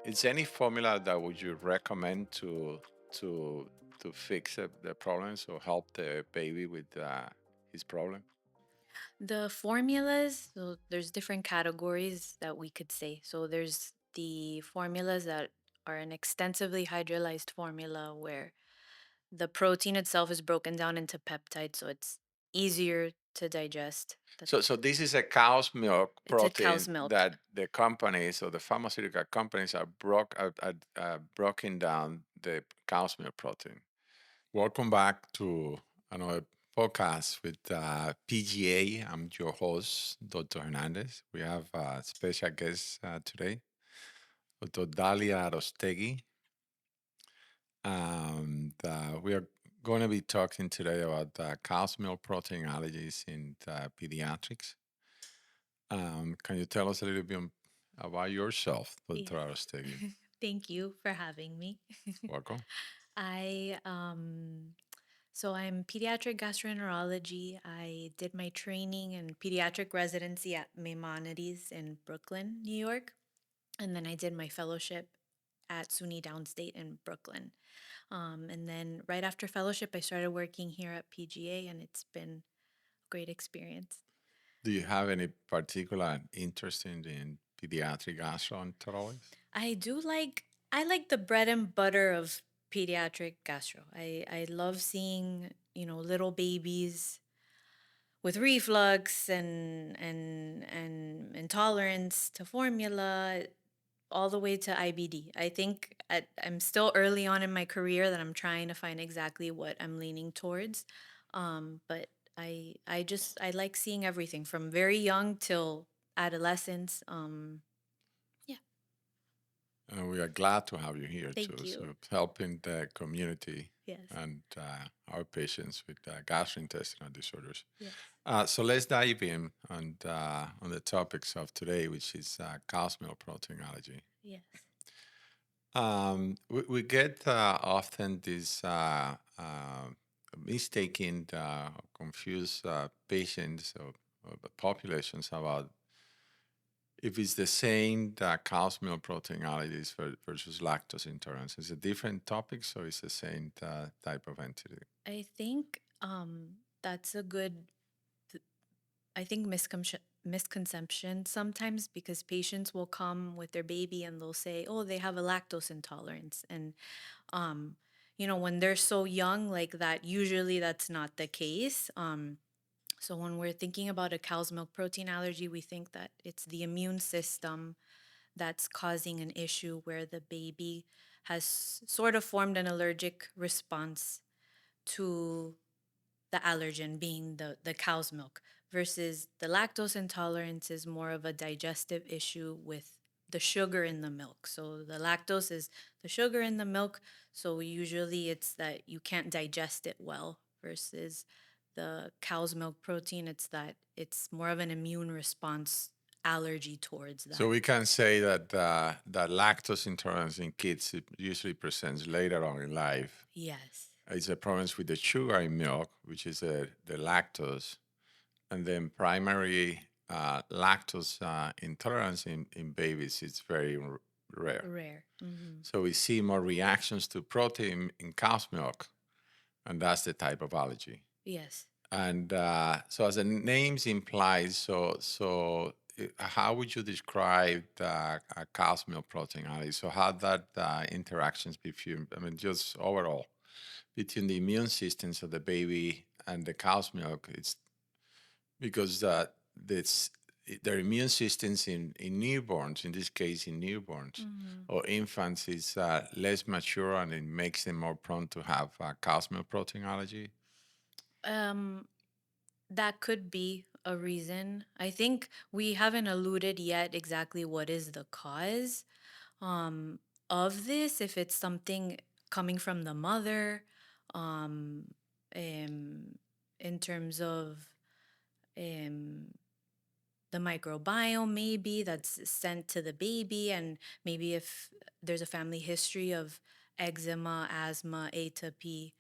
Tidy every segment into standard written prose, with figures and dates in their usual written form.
is any formula that would you recommend to to fix the problems or help the baby with his problem? The formulas, so there's different categories that we could say. So there's the formulas that are an extensively hydrolyzed formula where the protein itself is broken down into peptides, so it's easier to digest. So this is a cow's milk It's a cow's protein milk. that the companies or the pharmaceutical companies are broken down the cow's milk protein. Welcome back to another podcast with PGA. I'm your host, Dr. Hernandez. We have a special guest today, Dr. Dalia Arostegui. We are going to be talking today about cow's milk protein allergies in pediatrics. Can you tell us a little bit about yourself, Dr. Yes. Arostegui? Thank you for having me. Welcome. I so I'm pediatric gastroenterology. I did my training and pediatric residency at Maimonides in Brooklyn, New York, and then I did my fellowship at SUNY Downstate in Brooklyn. And then right after fellowship, I started working here at PGA, and it's been a great experience. Do you have any particular interest in pediatric gastroenterology? I like the bread and butter of pediatric gastro. I love seeing, little babies with reflux and intolerance to formula all the way to IBD. I think I'm still early on in my career that I'm trying to find exactly what I'm leaning towards. But I like seeing everything from very young till adolescence. Yeah, And we are glad to have you here thank too. So you. helping the community Yes. and our patients with gastrointestinal disorders. Yes. So let's dive in on the topics of today, which is cow's milk protein allergy. Yes. We get often these mistaken, confused patients or the populations about if it's the same cow's milk protein allergies versus lactose intolerance. Is it different topics or is the same type of entity? I think that's a good I think misconception sometimes because patients will come with their baby and they'll say, "Oh, they have a lactose intolerance." And um when they're so young like that, usually that's not the case. So when we're thinking about a cow's milk protein allergy, we think that it's the immune system that's causing an issue where the baby has sort of formed an allergic response to the allergen being the cow's milk versus the lactose intolerance is more of a digestive issue with the sugar in the milk. So the lactose is the sugar in the milk. So usually it's that you can't digest it well versus the cow's milk protein. It's that it's more of an immune response allergy towards So that. we can say that that lactose intolerance in kids it usually presents later on in life. Yes. It's a problem with the sugar in milk, which is the lactose, and then primary lactose intolerance in babies is very rare. Rare. Hmm. So we see more reactions to protein in cow's milk, and that's the type of allergy. Yes. And so, as the names implies, how would you describe a cow's milk protein allergy? So, how that interactions between, I mean, just overall between the immune systems of the baby and the cow's milk, it's because this their immune systems in newborns, in this case in newborns Hmm. or infants, is less mature and it makes them more prone to have cow's milk protein allergy. Um, That could be a reason. I think we haven't alluded yet exactly what is the cause um, of this, if it's something coming from the mother, um, um, in terms of um, the microbiome, maybe that's sent to the baby, and maybe if there's a family history of eczema, asthma, atopy,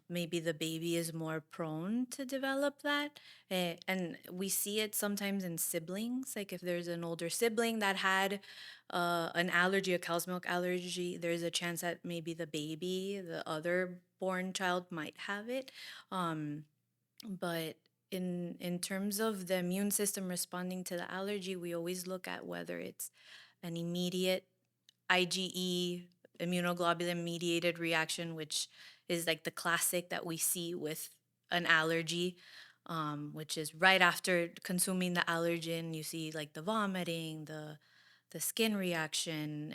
maybe the baby is more prone to develop that. And we see it sometimes in siblings. Like if there's an older sibling that had an allergy, a cow's milk allergy, there's a chance that maybe the baby, the other born child, might have it. Um, but in terms of the immune system responding to the allergy, we always look at whether it's an immediate IgE, immunoglobulin mediated reaction, which is like the classic that we see with an allergy, which is right after consuming the allergen, you see like the vomiting, the skin reaction,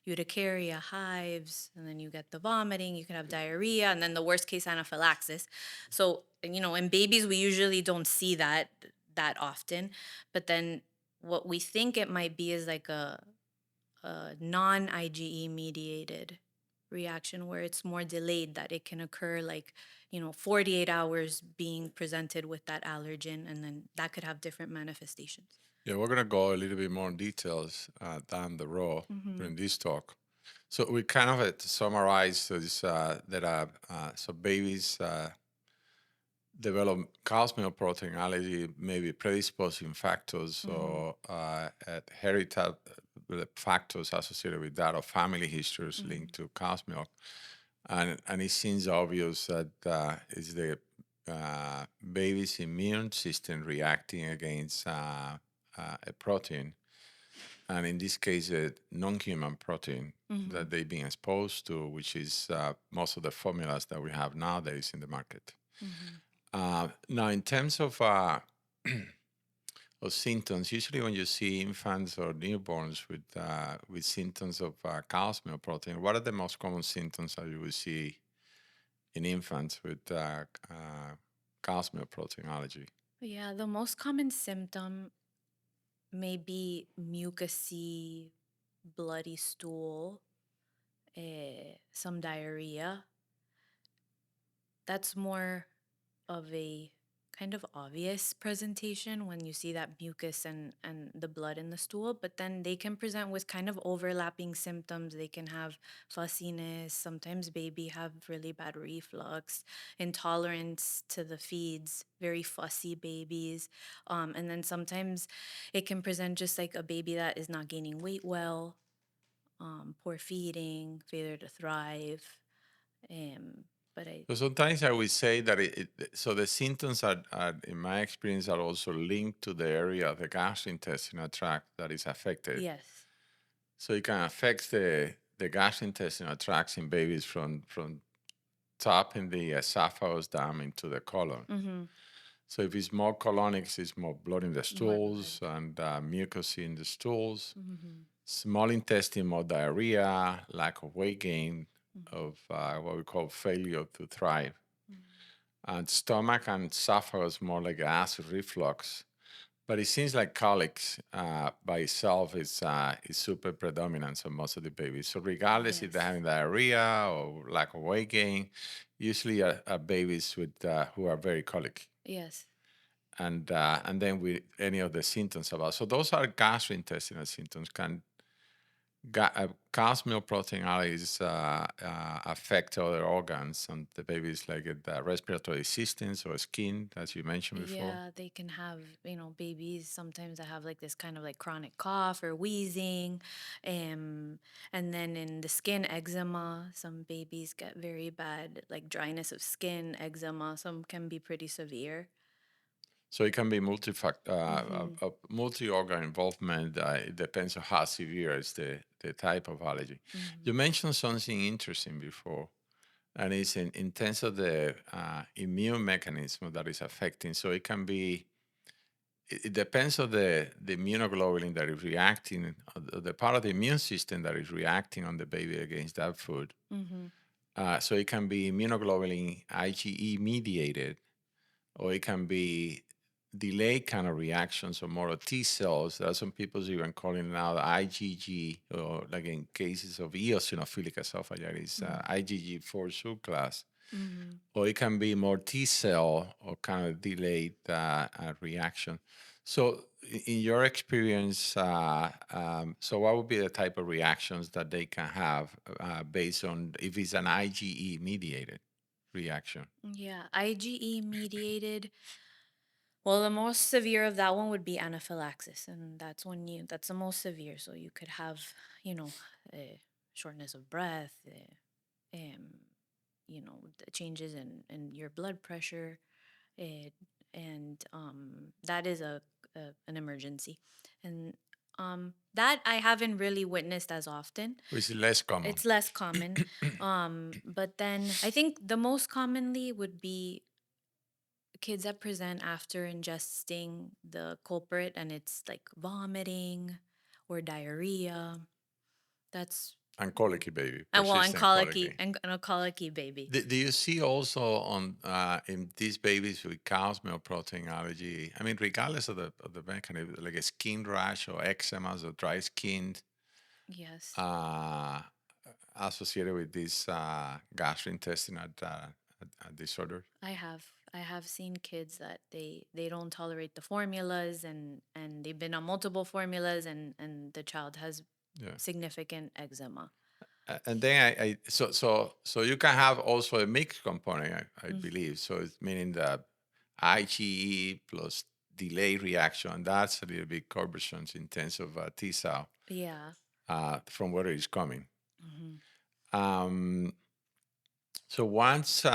urticaria, hives, and then you get the vomiting, you can have diarrhea, and then the worst case anaphylaxis. So, in babies, we usually don't see that often, but then what we think it might be is like a non-IgE mediated reaction where it's more delayed, that it can occur like 48 hours being presented with that allergen, and then that could have different manifestations. Yeah, we're going to go a little bit more in details down the road Mm-hmm. during this talk. So we kind of to summarize this, that so babies develop cow's milk protein allergy, maybe predisposing factors Mm-hmm. or hereditary factors associated with that, or family histories Mm-hmm. linked to cow's milk. And it seems obvious that it's the baby's immune system reacting against a protein, and in this case, a non-human protein Mm-hmm. that they've been exposed to, which is most of the formulas that we have nowadays in the market. Mm-hmm. Now, in terms of symptoms, usually when you see infants or newborns with symptoms of cow's milk protein, what are the most common symptoms that you will see in infants with cow's milk protein allergy? Yeah, the most common symptom may be mucousy, bloody stool, some diarrhea. That's more of a kind of obvious presentation when you see that mucus and the blood in the stool, but then they can present with kind of overlapping symptoms. They can have fussiness, sometimes baby have really bad reflux, intolerance to the feeds, very fussy babies, and then sometimes it can present just like a baby that is not gaining weight well, poor feeding, failure to thrive. um, but I So sometimes I would say that so the symptoms are, in my experience, are also linked to the area of the gastrointestinal tract that is affected. Yes. So it can affect the gastrointestinal tracts in babies from top in the esophagus down into the colon. Mm-hmm. So if it's more colonic, it's more blood in the More blood. stools and mucus in the stools. Mm-hmm. Small intestine, more diarrhea, lack of weight gain, Mm-hmm. of what we call failure to thrive. And stomach and esophagus more like acid reflux. But it seems like colics by itself is super predominant on most of the babies. So regardless if they're Yes. having diarrhea or lack of weight gain, usually are babies with who are very colic. Yes. And then with any of the symptoms about. So those are gastrointestinal symptoms. Cow's milk protein allergies affect other organs and the babies, like the respiratory systems or skin, as you mentioned before. Yeah, they can have, babies sometimes that have like this kind of like chronic cough or wheezing. Um, and then in the skin, eczema, some babies get very bad, like dryness of skin, eczema. Some can be pretty severe. So it can be Mm-hmm. multi-organ involvement. It depends on how severe is the type of allergy. Mm-hmm. You mentioned something interesting before, and it's in terms of the immune mechanism that is affecting. So it can be, it depends on the immunoglobulin that is reacting, the part of the immune system that is reacting on the baby against that food. Mm-hmm. So it can be immunoglobulin IgE mediated, or it can be delayed kind of reactions or more T cells. There are some people even calling now IgG, or like in cases of eosinophilic esophagitis, IgG4 subclass. Mm-hmm. Or it can be more T cell or kind of delayed reaction. So in your experience, so what would be the type of reactions that they can have based on if it's an IgE mediated reaction? Yeah, IgE mediated. Well, the most severe of that one would be anaphylaxis, and that's the most severe. So you could have, you know, shortness of breath, the changes in your blood pressure, uh, and that is an emergency, and that I haven't really witnessed as often. Which is less common. It's less common, but then I think the most commonly would be kids that present after ingesting the culprit and it's like vomiting or diarrhea. That's And colicky baby, well, and persistent colicky colicky. and a colicky baby. Do you see also on in these babies with cow's milk protein allergy? I mean, regardless of the mechanism, like a skin rash or eczema or dry skin Yes, uh, associated with this gastrointestinal disorder? I have seen kids that they don't tolerate the formulas and they've been on multiple formulas and the child has Yeah. significant eczema. And then so you can have also a mixed component, I Mm, believe. So it's meaning that IgE plus delay reaction. That's a little bit cumbersome in terms of T cell yeah. from where it's coming. Hmm. Um, so once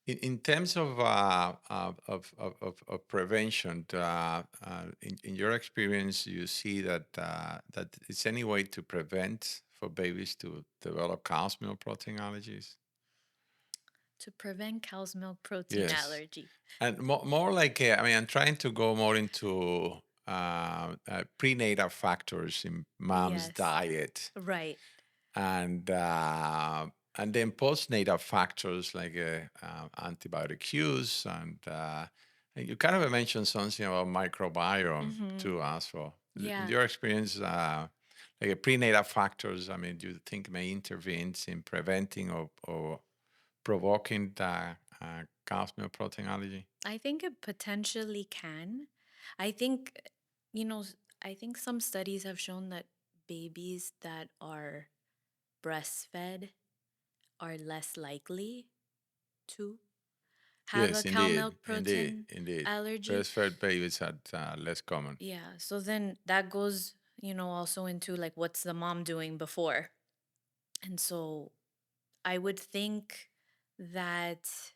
in terms of of prevention, in your experience, you see that that it's any way to prevent for babies to develop cow's milk protein allergies? To prevent cow's milk protein Yes, allergy. and more like I mean, I'm trying to go more into prenatal factors in mom's Yes, diet right. and then postnatal factors like antibiotic use and you kind of mentioned something about microbiome Hmm. too as well. In Yeah. your experience, like prenatal factors, I mean, do you think may intervene in preventing or provoking the cow's milk protein allergy? I think it potentially can. I think, you know, I think some studies have shown that babies that are breastfed are less likely to have a Yes, cow indeed, milk indeed, protein indeed. allergy. Breastfed babies are less common. Yeah. So then that goes, also into like what's the mom doing before. And so I would think that,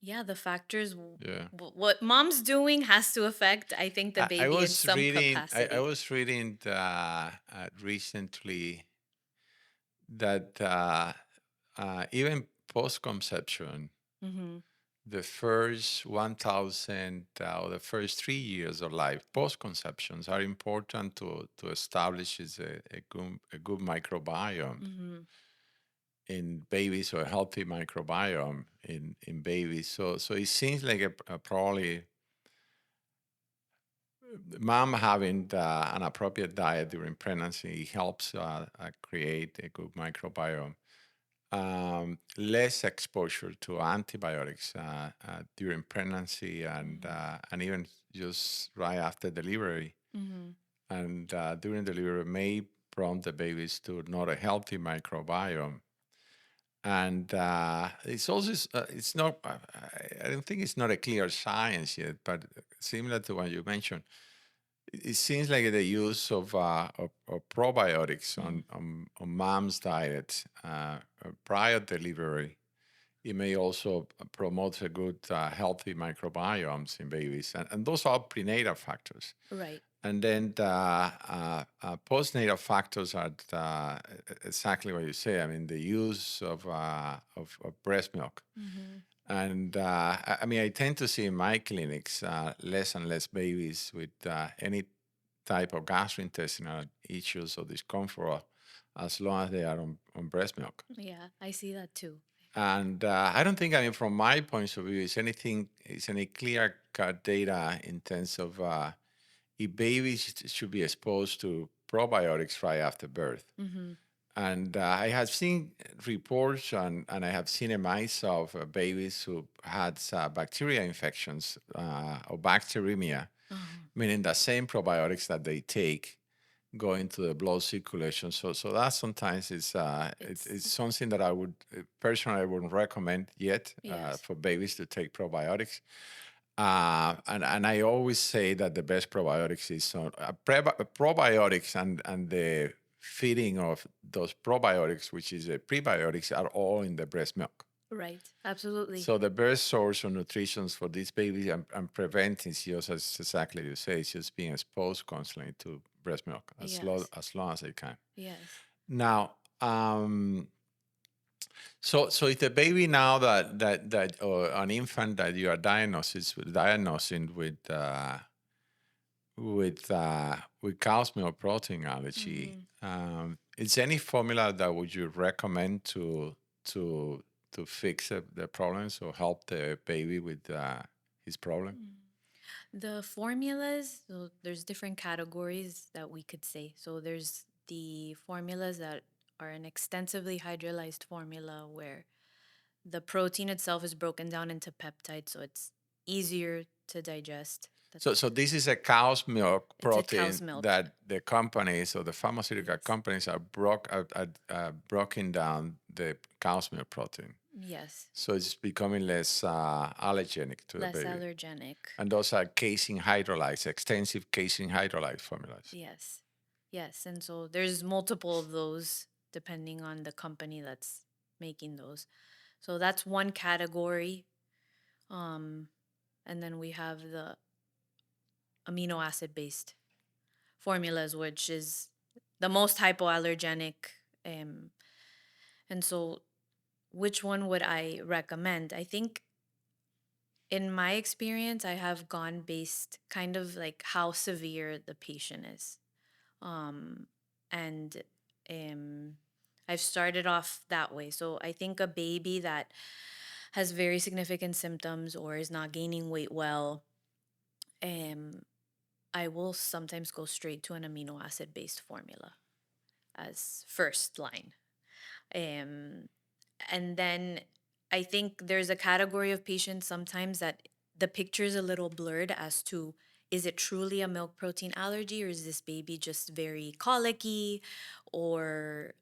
yeah, the factors, Yeah. what mom's doing has to affect, I think, the I baby in was some reading. I capacity. was reading recently that even post-conception, Mm-hmm. the first 1,000 or the first 3 years of life, post-conceptions are important to establish is a good microbiome Mm-hmm. in babies or a healthy microbiome in babies. So it seems like a probably mom having an appropriate diet during pregnancy helps create a good microbiome. Less exposure to antibiotics during pregnancy and even just right after delivery Mm-hmm. and during delivery may prompt the babies to not a healthy microbiome. And it's also it's not. I don't think it's not a clear science yet, but similar to what you mentioned, it seems like the use of probiotics Mm-hmm. on mom's diet prior delivery, it may also promote a good healthy microbiomes in babies, and those are prenatal factors. Right. And then the postnatal factors are exactly what you say. I mean, the use of breast milk. Mm-hmm. And I mean, I tend to see in my clinics less and less babies with any type of gastrointestinal issues or discomfort as long as they are on breast milk. Yeah, I see that too. And I don't think, I mean, from my point of view, is any clear cut data in terms of if babies should be exposed to probiotics right after birth. Mm-hmm. And I have seen reports, and I have seen in myself babies who had bacteria infections or bacteremia, Uh-huh. meaning the same probiotics that they take go into the blood circulation. So that sometimes It's it's something that I would personally I wouldn't recommend yet yes. for babies to take probiotics. And I always say that the best probiotics is probiotics, and the feeding of those probiotics, which is the prebiotics, are all in the breast milk. Right. Absolutely. So the best source of nutrition for these babies and preventing is just as exactly you say, it's just being exposed constantly to breast milk Yes. as long as they can. Yes. Now, so if the baby now that or an infant that you are diagnosing with cow's milk protein allergy, Mhm. is any formula that would you recommend to to fix the problems or help the baby with his problem? Mm. The formulas, so there's different categories that we could say. So there's the formulas that are an extensively hydrolyzed formula where the protein itself is broken down into peptides, so it's easier to digest. So this is a cow's milk It's a cow's protein milk. that the companies or the pharmaceutical Yes. companies are broken down the cow's milk protein. Yes. So it's becoming less allergenic to the Less baby. allergenic. And those are casein hydrolyzed, extensive casein hydrolyzed formulas. Yes. Yes. And so there's multiple of those depending on the company that's making those. So that's one category. Um, and then we have the amino acid based formulas, which is the most hypoallergenic. Um, and so, which one would I recommend? I think in my experience, I have gone based kind of like how severe the patient is. Um, and um, I've started off that way. So I think a baby that has very significant symptoms or is not gaining weight well, um, I will sometimes go straight to an amino acid based formula as first line. Um, and then I think there's a category of patients sometimes that the picture is a little blurred as to is it truly a milk protein allergy or is this baby just very colicky or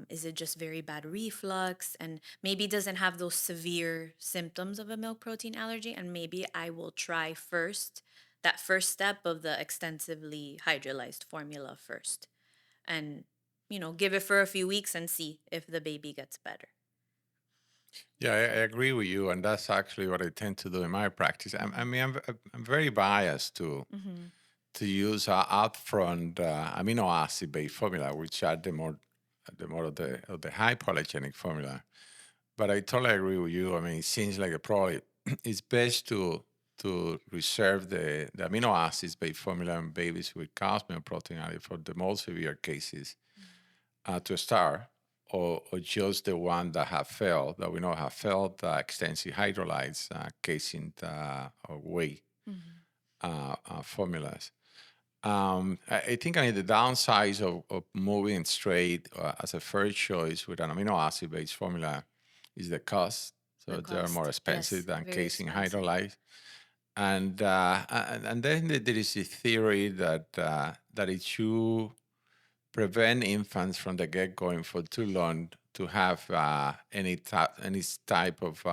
is it just very bad reflux and maybe doesn't have those severe symptoms of a milk protein allergy and maybe I will try first that first step of the extensively hydrolyzed formula first and give it for a few weeks and see if the baby gets better. Yeah, I agree with you, and that's actually what I tend to do in my practice. I Mm-hmm. mean, I'm very biased Mm-hmm. to use upfront amino acid based formula, which are the more of the hypoallergenic formula. But I totally agree with you. I mean, it seems like a probably it's best to reserve the amino acids based formula in babies with cow's milk protein allergy for the most severe cases to start, or just the one that have failed that we know have failed extensive hydrolyzed casein or whey Mm-hmm. formulas. I think the downsides of moving straight as a first choice with an amino acid based formula is the cost. The So they're more cost, expensive yes, than very casein expensive. hydrolyzed. And then there is a theory that if you prevent infants from the get going for too long to have any type of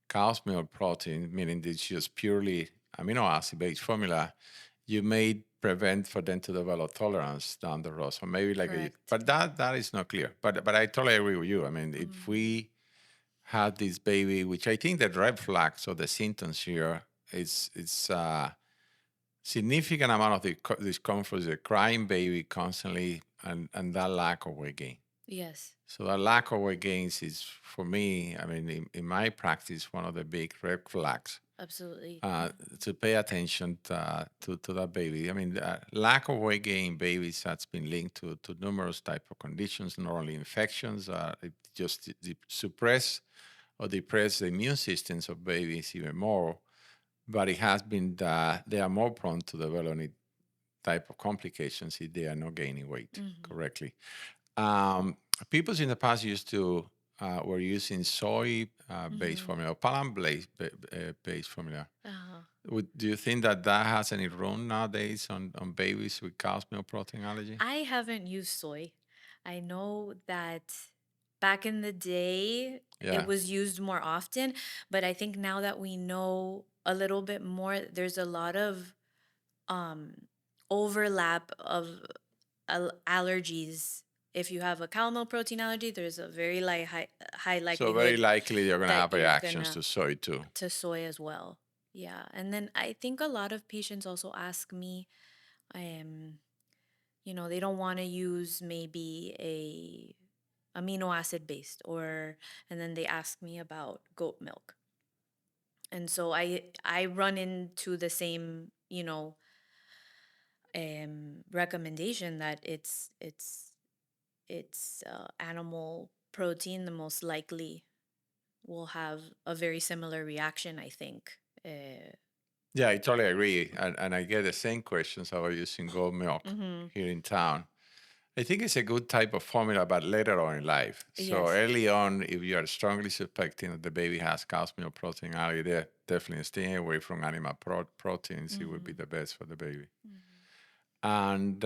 cow's milk protein, meaning it's just purely amino acid based formula, you may prevent for them to develop tolerance down the road. So maybe Correct. but that is not clear. But I totally agree with you. I mean, if Mm-hmm. we had this baby, which I think the red flags or the symptoms here is it's significant amount of the discomfort, the crying baby constantly, and that lack of weight gain. Yes, So that lack of weight gains is, for me, I mean, in my practice, one of the big red flags absolutely. uh, to pay attention to that baby. I mean, lack of weight gain in babies has been linked to numerous type of conditions, not only infections, it just suppress or depress the immune systems of babies even more. But it has been that they are more prone to develop any type of complications if they are not gaining weight Mm-hmm. correctly. Um, People in the past used to were using soy based Mm-hmm. formula, palm based formula. Uh, Do you think that that has any room nowadays on babies with cow's milk protein allergy? I haven't used soy. I know that back in the day it Yeah. was used more often, but I think now that we know a little bit more, there's a lot of um overlap of allergies. If you have a cow milk protein allergy, there's a very high So very likelihood likely you're gonna that have you're reactions gonna to soy too. to soy as well. Yeah. And then I think a lot of patients also ask me, um, they don't want to use maybe a amino acid based, or and then they ask me about goat milk. And so I run into the same, recommendation that it's animal protein, the most likely will have a very similar reaction, I think. Yeah, I totally agree. And I get the same questions about using goat milk Mm-hmm. here in town. I think it's a good type of formula, but later on in life. So Yes. early on, if you are strongly suspecting that the baby has cow's milk protein allergy, definitely staying away from animal proteins. It would be Mm-hmm. the best for the baby. Mm-hmm. And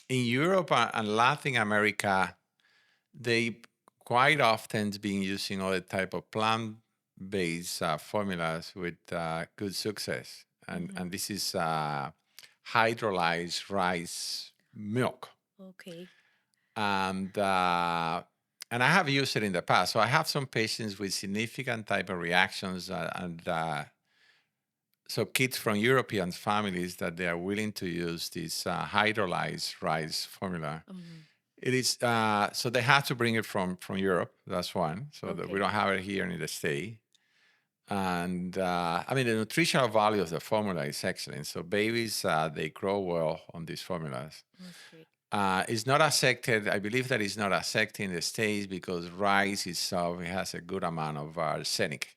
in Europe and Latin America, they quite often been using other type of plant-based formulas with good success, Mm-hmm. and this is hydrolyzed rice milk, Okay. and and I have used it in the past. So I have some patients with significant type of reactions, and so kids from European families that they are willing to use this hydrolyzed rice formula. Mm-hmm. It is so they have to bring it from Europe. That's one. So that we Okay. don't have it here in the state. And I mean the nutritional value of the formula is excellent. So babies they grow well on these formulas. That's great. It's not accepted. I believe that it's not accepted in the states because rice itself it has a good amount of arsenic.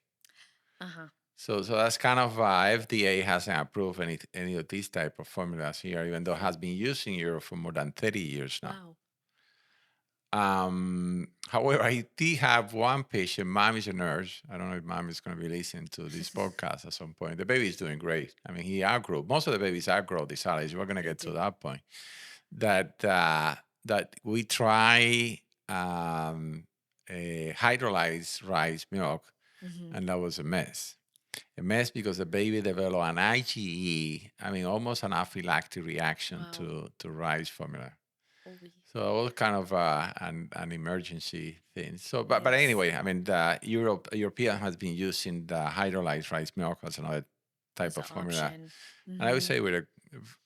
Uh-huh. So that's kind of FDA hasn't approved any of these type of formulas here, even though it has been used in Europe for more than 30 years now. Wow. However, I did have one patient. Mom is a nurse. I don't know if mom is going to be listening to this podcast at some point. The baby is doing great. I mean, he outgrew. Most of the babies outgrow these allergies. We're going to They get to do. that point. That we try a hydrolyzed rice milk, Mm-hmm. and that was a mess. A mess because the baby developed an IgE. I mean, almost an anaphylactic reaction Wow. to rice formula. Holy. So it was kind of an emergency thing. So, but Yes. anyway, I mean, European has been using the hydrolyzed rice milk as another type As an of formula, option. and I would Mm-hmm. say with a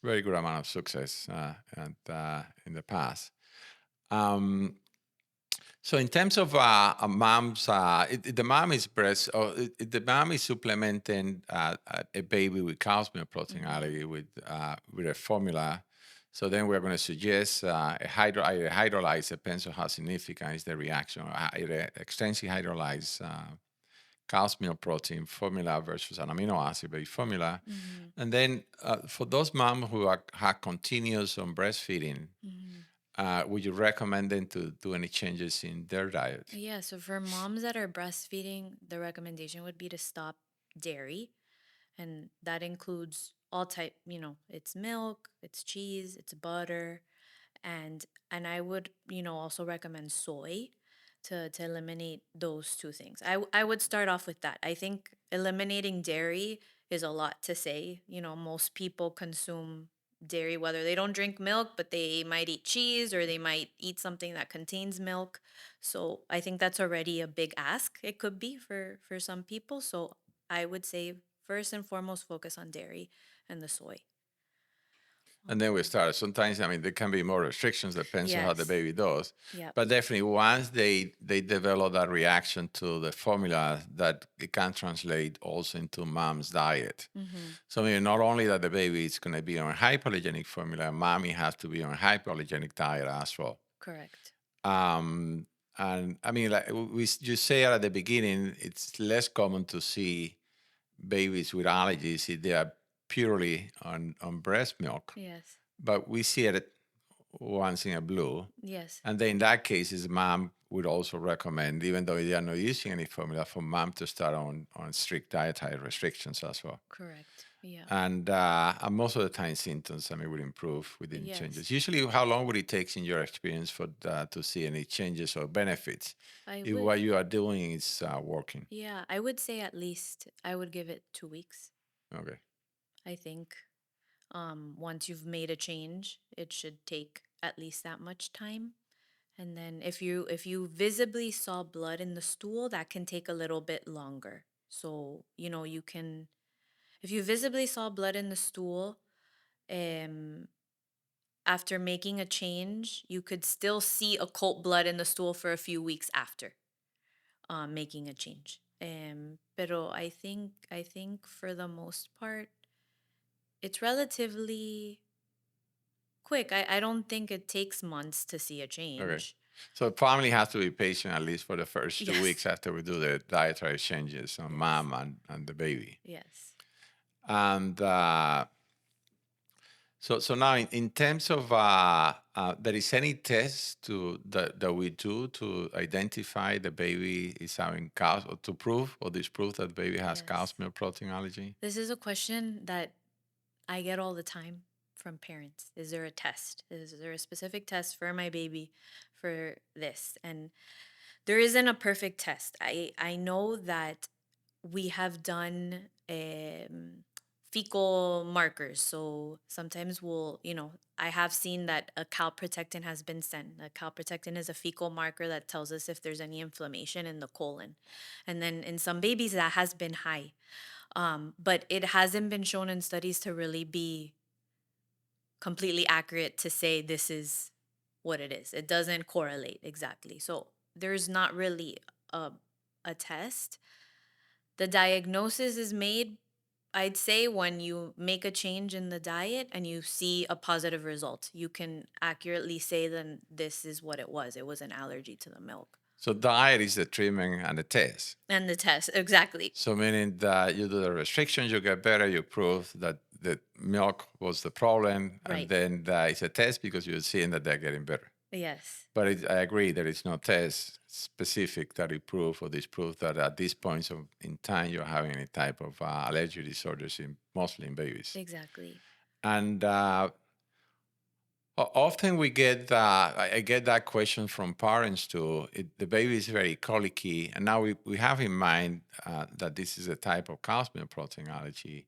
very good amount of success and in the past. Um, so in terms of a mom's, the mom is breast, or the mom is supplementing a baby with cow's milk protein Mm-hmm. allergy with a formula. So then we're going to suggest either hydrolyzed, depends on how significant is the reaction, or either extensive hydrolyzed cow's milk protein formula versus an amino acid based formula. Mm-hmm. And then for those moms who are continuous on breastfeeding, Mm-hmm. would you recommend them to do any changes in their diet? Yeah, so for moms that are breastfeeding, the recommendation would be to stop dairy, and that includes all type, it's milk, it's cheese, it's butter, and I would, also recommend soy to eliminate those two things. I would start off with that. I think eliminating dairy is a lot to say. Most people consume dairy, whether they don't drink milk, but they might eat cheese or they might eat something that contains milk. So I think that's already a big ask. It could be for some people. So I would say first and foremost focus on dairy and the soy. And then we Um, start. Sometimes, I mean, there can be more restrictions, depends on how the yes. baby does. Yep. But definitely, once they develop that reaction to the formula, that it can translate also into mom's diet. Mm-hmm. So, I mean, not only that the baby is going to be on a hypoallergenic formula, mommy has to be on a hypoallergenic diet as well. Correct. Um, and I mean, like you say at the beginning, it's less common to see babies with allergies if they are purely on breast milk, Yes. but we see it once in a blue. Yes, And then in that case, his mom would also recommend, even though they are not using any formula, for mom to start on strict dietary restrictions as well. correct. Yeah. And most of the time, symptoms, will improve within Yes. changes. Usually, how long would it take in your experience for to see any changes or benefits I if would, what you are doing is working? yeah, I would say at least I would give it 2 weeks. Okay. I think once you've made a change, it should take at least that much time. And then if you visibly saw blood in the stool, that can take a little bit longer. So, you can if you visibly saw blood in the stool, um after making a change, you could still see occult blood in the stool for a few weeks after making a change. Pero I think for the most part, it's relatively quick. I don't think it takes months to see a Okay. change. So family has to be patient at least for the first 2 weeks Yes. after we do the dietary changes on Yes. mom and the baby. Yes. And so now in terms of there is any test that we do to identify the baby is having cows or to prove or disprove that baby has cow's Yes. milk protein allergy? This is a question that I get all the time from parents. Is there a test? Is there a specific test for my baby for this? And there isn't a perfect test. I know that we have done fecal markers. So sometimes I have seen that a calprotectin has been sent. A calprotectin is a fecal marker that tells us if there's any inflammation in the colon. And then in some babies, that has been high. But it hasn't been shown in studies to really be completely accurate to say this is what it is. It doesn't correlate exactly. So there's not really a, a test. The diagnosis is made, I'd say, when you make a change in the diet and you see a positive result. You can accurately say then this is what it was. It was an allergy to the milk. So diet is the treatment and the test. And the test, exactly. So meaning that you do the restrictions, you get better, you prove that the milk was the problem, and Right. then it's a test because you're seeing that they're getting better. Yes. But I agree there is no test specific that it prove or disprove that at this point in time you're having any type of allergy disorders, mostly in babies. Exactly. And often we get I get that question from parents too. The baby is very colicky, and now we have in mind that this is a type of cow's milk protein allergy.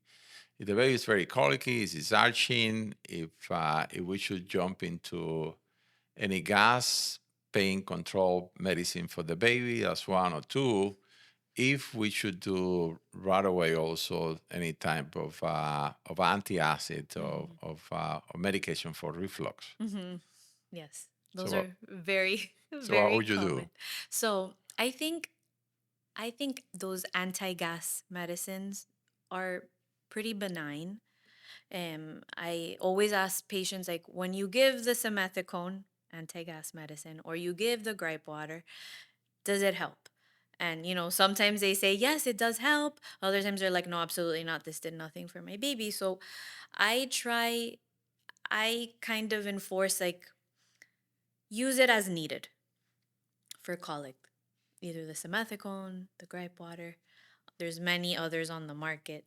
If the baby is very colicky, is arching, if we should jump into any gas pain control medicine for the baby, that's one, or two, if we should do right away also any type of antacid or medication for reflux. Mm-hmm. Yes. So Those are very, so what very would you do? common. So I think those anti-gas medicines are pretty benign. I always ask patients, like, when you give the simethicone anti-gas medicine or you give the gripe water, does it help? And sometimes they say yes, it does help. Other times they're like, no, absolutely not. This did nothing for my baby. So I try. I kind of enforce, like, use it as needed for colic. Either the simethicone, the gripe water. There's many others on the market.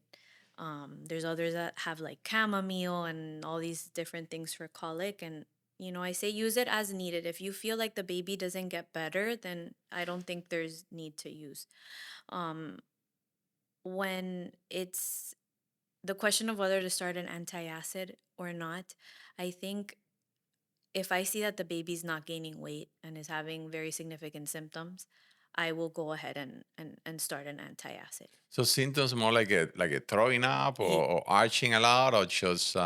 There's others that have like chamomile and all these different things for colic. And, I say use it as needed. If you feel like the baby doesn't get better, then I don't think there's need to use. Um, when it's the question of whether to start an antacid or not, I think if I see that the baby's not gaining weight and is having very significant symptoms, I will go ahead and start an antacid. So symptoms more like a throwing up or arching a lot or just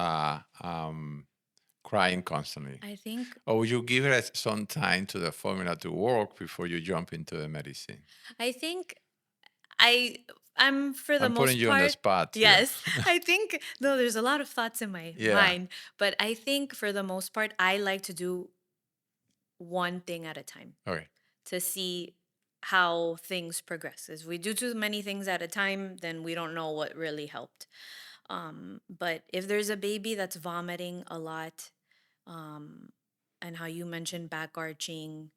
crying constantly. I think Or would you give it some time to the formula to work before you jump into the medicine? I think I I'm for the I'm putting most you on the part, spot here. yes. I think no, there's a lot of thoughts in my Yeah. mind, but I think for the most part I like to do one thing at a time Okay. to see how things progress. If we do too many things at a time, then we don't know what really helped. But if there's a baby that's vomiting a lot, um, how you mentioned back arching,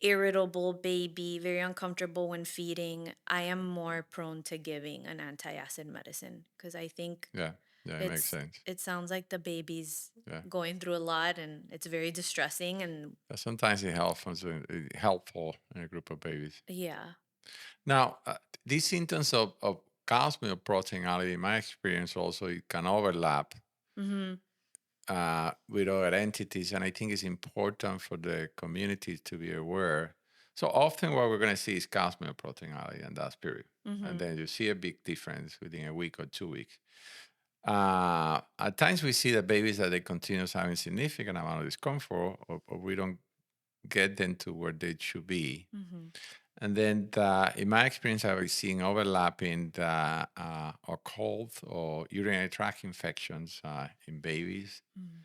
irritable baby, very uncomfortable when feeding, I am more prone to giving an antacid medicine because I think Yeah, yeah, it makes sense. it sounds like the baby's Yeah. going through a lot and it's very distressing and Sometimes it helps, helpful in a group of babies. yeah. Now, these symptoms of cow's milk protein allergy, in my experience, also it can overlap Mhm. with other entities, and I think it's important for the community to be aware. So often, what we're going to see is cow's milk protein allergy, and that's period. And Mhm. then you see a big difference within a week or 2 weeks. At times, we see that babies that they continue having significant amount of discomfort, or we don't get them to where they should be. Mhm. And then, in my experience, I was seeing overlapping or cold or urinary tract infections in babies. Mhm.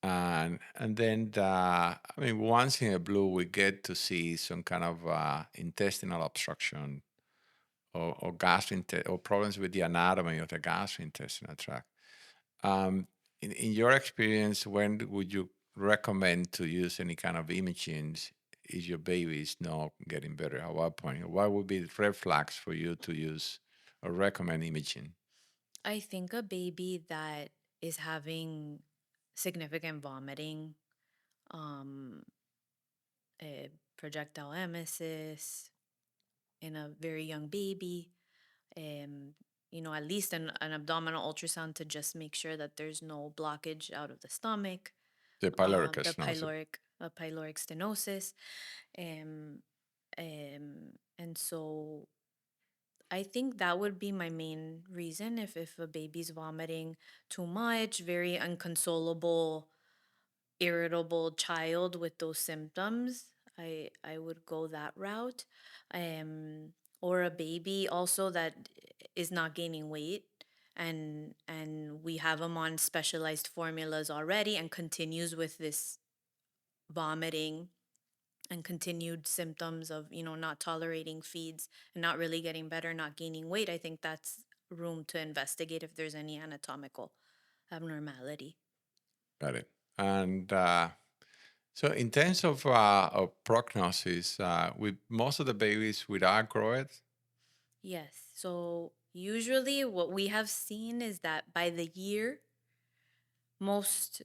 And then, I mean, once in a blue, we get to see some kind of intestinal obstruction or or problems with the anatomy of the gastrointestinal tract. Um, in your experience, when would you recommend to use any kind of imaging if your baby is not getting better? At what point? What would be the red flags for you to use or recommend imaging? I think a baby that is having significant vomiting, um, a projectile emesis in a very young baby, um, at least an abdominal ultrasound to just make sure that there's no blockage out of the stomach, The pyloric the stenosis. pyloric stenosis, um, and so I think that would be my main reason if a baby's vomiting too much, very inconsolable, irritable child with those symptoms, I would go that route. Um or a baby also that is not gaining weight and we have them on specialized formulas already and continues with this vomiting and continued symptoms of not tolerating feeds and not really getting better, not gaining weight. I think that's room to investigate if there's any anatomical abnormality. Got it. And so, in terms of prognosis, with most of the babies with outgrow it, Yes. So usually what we have seen is that by the year, most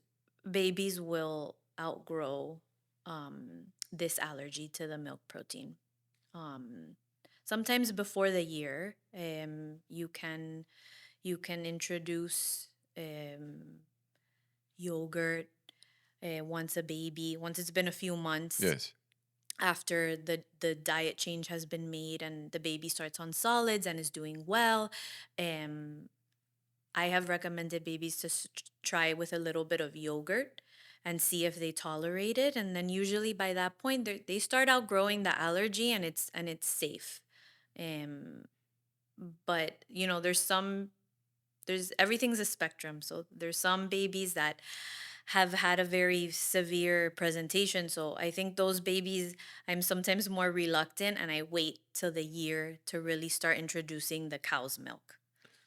babies will outgrow this allergy to the milk protein. Um, Sometimes before the year, you can introduce um, yogurt once it's been a few months yes. after the diet change has been made and the baby starts on solids and is doing well. um I have recommended babies to try with a little bit of yogurt and see if they tolerate it, and then usually by that point they start outgrowing the allergy and it's safe. um but there's everything's a spectrum. So there's some babies that have had a very severe presentation. So I think those babies, I'm sometimes more reluctant and I wait till the year to really start introducing the cow's milk.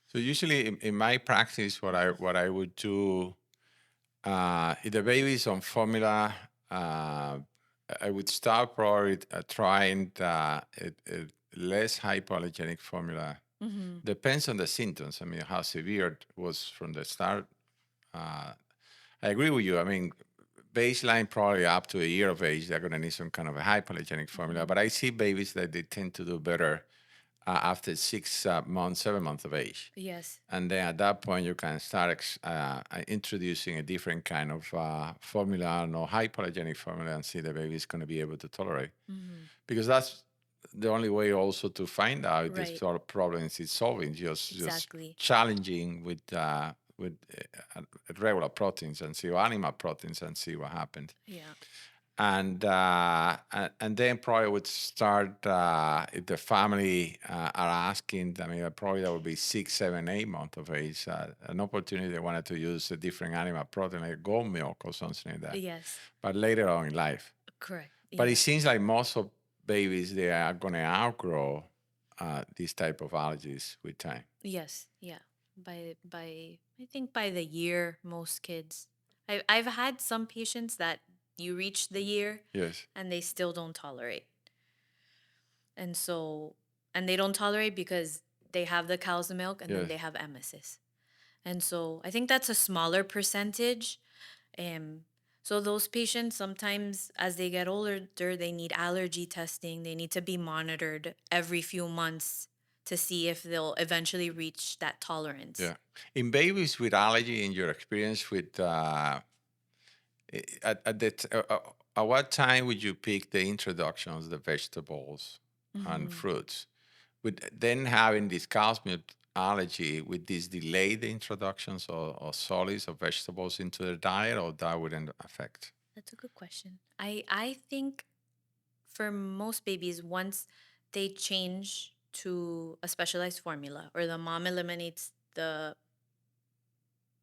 So usually in my practice, what I would do, if the baby is on formula, uh, I would start probably trying a less hypoallergenic formula. Mm-hmm. Depends on the symptoms. I mean, how severe it was from the start. Uh, I agree with you. I mean, baseline probably up to a year of age, they're going to need some kind of a hypoallergenic formula. Mm-hmm. But I see babies that they tend to do better after 6 months, 7 months of age. Yes. And then at that point, you can start introducing a different kind of formula, no hypoallergenic formula, and see the baby is going to be able to tolerate. Mm-hmm. Because that's the only way also to find out this Right. sort of problems is solving, just Exactly. challenging with regular proteins and see, or animal proteins, and see what happens. Yeah. And then probably would start if the family are asking. I mean, probably that would be 6, 7, 8 months of age. An opportunity they wanted to use a different animal protein like goat milk or something like that. Yes. But later on in life. Correct. But it Yeah. seems like most of babies they are going to outgrow these type of allergies with time. Yes. Yeah. By I think by the year, most kids. I've had some patients that you reach the year Yes. and they still don't tolerate. And so, and they don't tolerate because they have the cow's milk and then Yes. they have emesis. And so I think that's a smaller percentage. Um, so those patients sometimes as they get older, they need allergy testing. They need to be monitored every few months to see if they'll eventually reach that tolerance. Yeah. In babies with allergy, in your experience with at what time would you pick the introductions, the vegetables and Hmm. fruits? Would then having this cow's milk allergy, would this delay the introductions or solids or vegetables into the diet, or that wouldn't affect? That's a good question. I think for most babies, once they change to a specialized formula or the mom eliminates the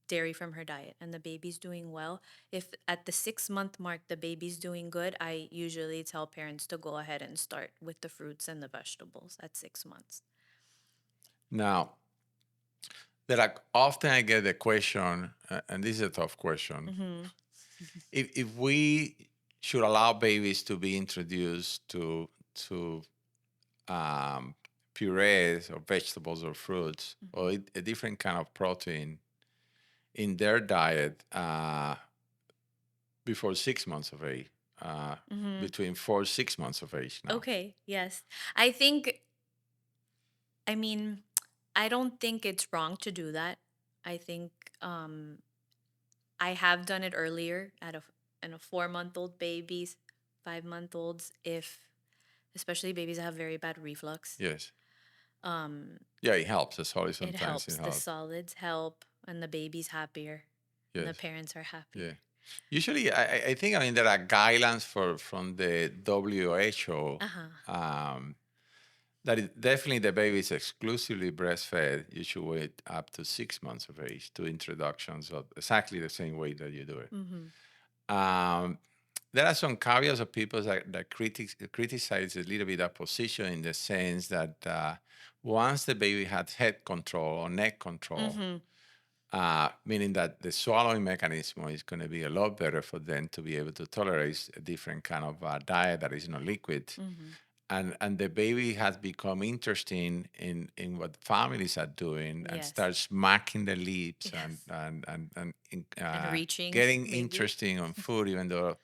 dairy from her diet and the baby's doing well, if at the 6 month mark the baby's doing good, I usually tell parents to go ahead and start with the fruits and the vegetables at 6 months. Now, there are often I get the question, and this is a tough question. Mm-hmm. If we should allow babies to be introduced to um, purees or vegetables or fruits or Mm-hmm. a different kind of protein in their diet before 6 months of age, uh, Mm-hmm. between 4 6 months of age now. Okay, yes. I think, I mean, I don't think it's wrong to do that. I think um, I have done it earlier at a 4 month old babies, 5 month olds, if especially babies that have very bad reflux. Yes. Um, Yeah, it helps. The solid it sometimes it helps. The helps. solids help, and the baby's happier, and the Yes. parents are Yeah. happy. Usually, I think, I mean, there are guidelines from the WHO Uh huh. um, that is definitely the baby is exclusively breastfed. You should wait up to 6 months of age to introductions of exactly the same way that you do it. Mm-hmm. Um, there are some caveats of people that criticize a little bit that position in the sense that once the baby has head control or neck control, Mm-hmm. meaning that the swallowing mechanism is going to be a lot better for them to be able to tolerate a different kind of diet that is not liquid. Mm-hmm. And the baby has become interesting in what families are doing and Yes. starts smacking the lips Yes. and And reaching, getting maybe. interesting on food, even though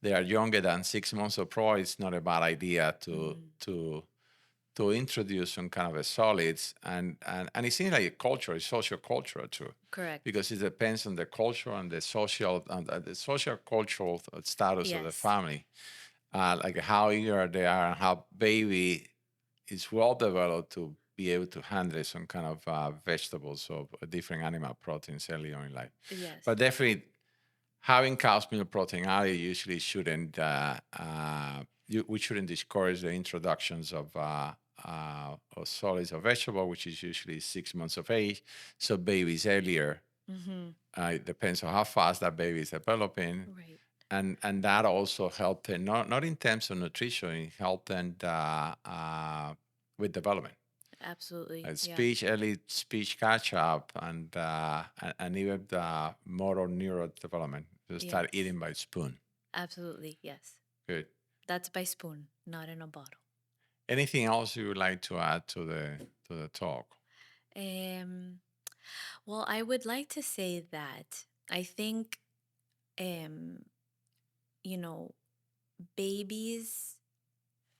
they are younger than 6 months. So probably it's not a bad idea Mm-hmm. to introduce some kind of a solids, and it seems like a culture, it's social culture too, Correct. because it depends on the culture and the social cultural status of the Yes. family, like how eager they are and how baby is well developed to be able to handle some kind of vegetables or different animal proteins early on in life. Yes. But definitely having cow's milk protein early usually shouldn't we shouldn't discourage the introductions of solids or vegetable, which is usually 6 months of age. So babies earlier. Mm-hmm. It depends on how fast that baby is developing, Right. and that also helped them not in terms of nutrition, it helped them with development, Absolutely. Yeah. speech, early speech catch up, and even the motor neural development. To start Yes. eating by spoon. Absolutely. Yes. Good. That's by spoon, not in a bottle. Anything else you would like to add to the talk? Um, well, I would like to say that I think, um, you know, babies,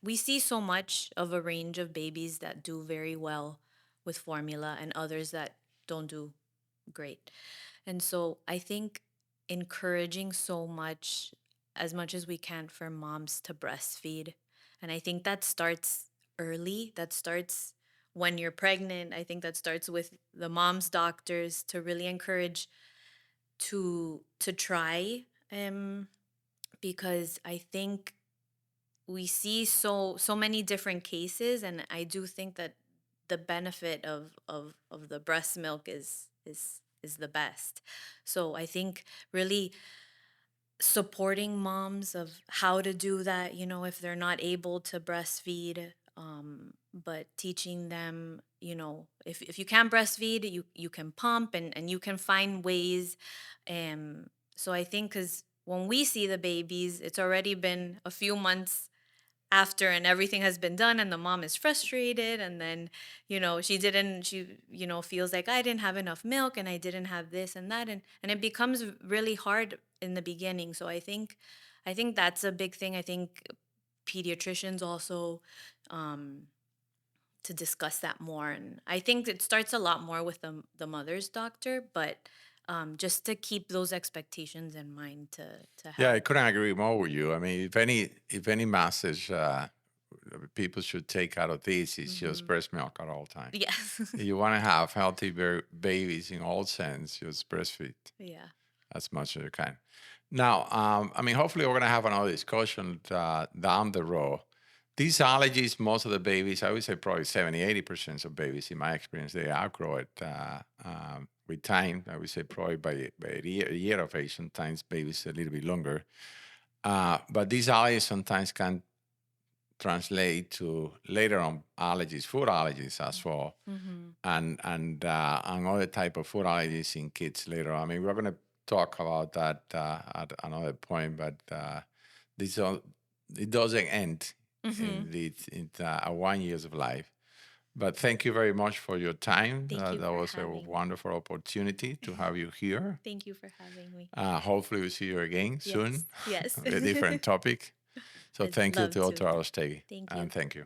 we see so much of a range of babies that do very well with formula and others that don't do great. And so I think encouraging so much, as much as we can, for moms to breastfeed. And I think that starts early. That starts when you're pregnant. I think that starts with the mom's doctors to really encourage to try because I think we see so many different cases, and I do think that the benefit of the breast milk is the best. So I think really supporting moms of how to do that, if they're not able to breastfeed, but teaching them, if you can't breastfeed, you can pump, and you can find ways. So I think because when we see the babies, it's already been a few months after and everything has been done and the mom is frustrated, and then she feels like I didn't have enough milk and I didn't have this and that, and it becomes really hard in the beginning. So I think that's a big thing. I think pediatricians also, um to discuss that more, and I think it starts a lot more with the mother's doctor, but just to keep those expectations in mind to Yeah, help. I couldn't agree more with you. I mean, if any message people should take out of this is just Hmm. breast milk at all time. Yes. If you want to have healthy babies in all sense, just breastfeed Yeah. as much as you can. Now, I mean, hopefully we're going to have another discussion down the road. These allergies, most of the babies, I would say probably 70, 80% of babies, in my experience, they outgrow it with time. I would say probably by a year of age, sometimes babies a little bit longer. But these allergies sometimes can translate to later on allergies, food allergies as well, Hmm. and other type of food allergies in kids later on. I mean, we're going to talk about that at another point, but this all, it doesn't end Hmm. in 1 years of life. But thank you very much for your time. Thank you That for was a having me. wonderful opportunity to have you here. Thank you for having me. Hopefully, we'll see you again soon, Yes. Yes. a different topic. So I'd thank you to love Dr. to. Arostegui, Thank and you. thank you.